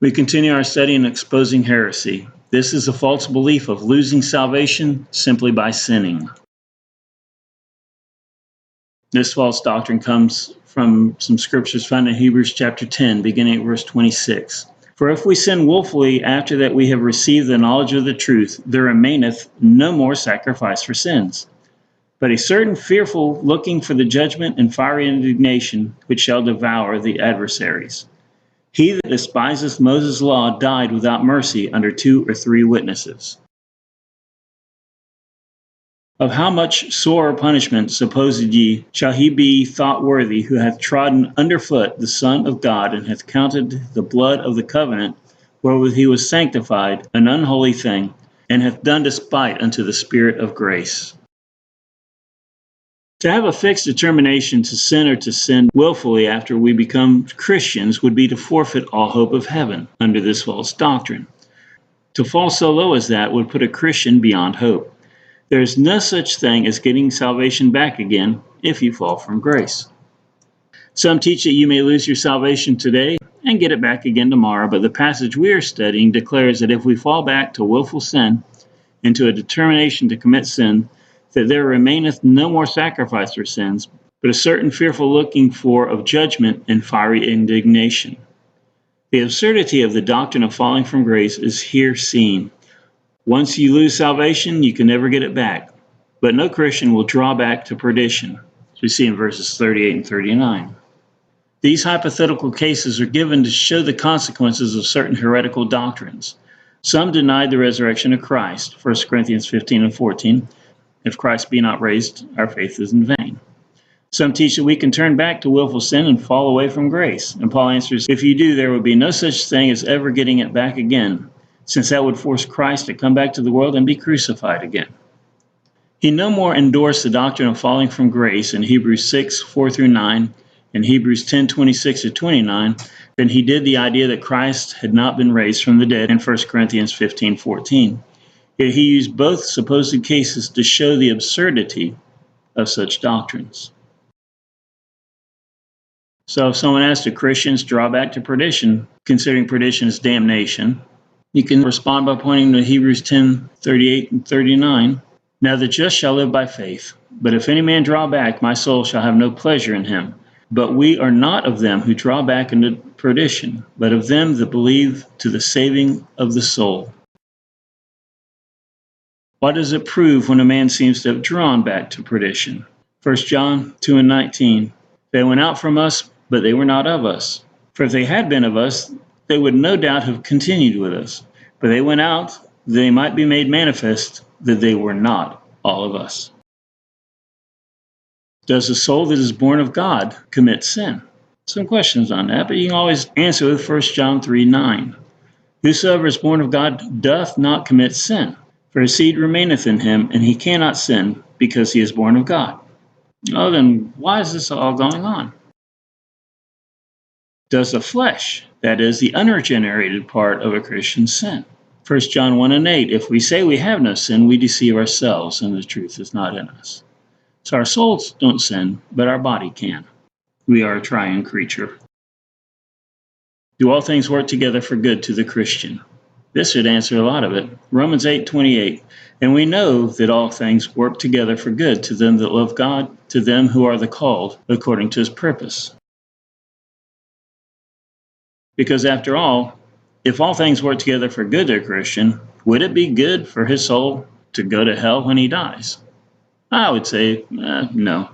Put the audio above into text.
We continue our study in exposing heresy. This is a false belief of losing salvation simply by sinning. This false doctrine comes from some scriptures found in Hebrews chapter 10, beginning at verse 26. For if we sin willfully after that we have received the knowledge of the truth, there remaineth no more sacrifice for sins, but a certain fearful looking for the judgment and fiery indignation which shall devour the adversaries. He that despiseth Moses' law died without mercy under 2 or 3 witnesses. Of how much sorer punishment, supposed ye, shall he be thought worthy, who hath trodden under foot the Son of God, and hath counted the blood of the covenant, wherewith he was sanctified, an unholy thing, and hath done despite unto the Spirit of grace. To have a fixed determination to sin or to sin willfully after we become Christians would be to forfeit all hope of heaven under this false doctrine. To fall so low as that would put a Christian beyond hope. There is no such thing as getting salvation back again if you fall from grace. Some teach that you may lose your salvation today and get it back again tomorrow, but the passage we are studying declares that if we fall back to willful sin, into a determination to commit sin, that there remaineth no more sacrifice for sins, but a certain fearful looking for of judgment and fiery indignation. The absurdity of the doctrine of falling from grace is here seen. Once you lose salvation, you can never get it back, but no Christian will draw back to perdition, as we see in verses 38 and 39. These hypothetical cases are given to show the consequences of certain heretical doctrines. Some denied the resurrection of Christ, 1 Corinthians 15 and 14. If Christ be not raised, our faith is in vain. Some teach that we can turn back to willful sin and fall away from grace. And Paul answers, if you do, there will be no such thing as ever getting it back again, since that would force Christ to come back to the world and be crucified again. He no more endorsed the doctrine of falling from grace in Hebrews 6, 4 through 9, and Hebrews 10, 26 to 29, than he did the idea that Christ had not been raised from the dead in 1 Corinthians 15, 14. Yet he used both supposed cases to show the absurdity of such doctrines. So if someone asks, do Christians draw back to perdition, considering perdition as damnation, you can respond by pointing to Hebrews 10, 38 and 39. Now the just shall live by faith, but if any man draw back, my soul shall have no pleasure in him. But we are not of them who draw back into perdition, but of them that believe to the saving of the soul. What does it prove when a man seems to have drawn back to perdition? 1 John 2 and 19. They went out from us, but they were not of us. For if they had been of us, they would no doubt have continued with us. But they went out, that they might be made manifest that they were not all of us. Does the soul that is born of God commit sin? Some questions on that, but you can always answer with 1 John 3, 9. Whosoever is born of God doth not commit sin. For his seed remaineth in him, and he cannot sin, because he is born of God. Oh, then why is this all going on? Does the flesh, that is, the unregenerated part of a Christian, sin? 1 John 1 and 8, if we say we have no sin, we deceive ourselves, and the truth is not in us. So our souls don't sin, but our body can. We are a triune creature. Do all things work together for good to the Christian? This should answer a lot of it. Romans 8:28. And we know that all things work together for good to them that love God, to them who are the called according to his purpose. Because after all, if all things work together for good to a Christian, would it be good for his soul to go to hell when he dies? I would say no.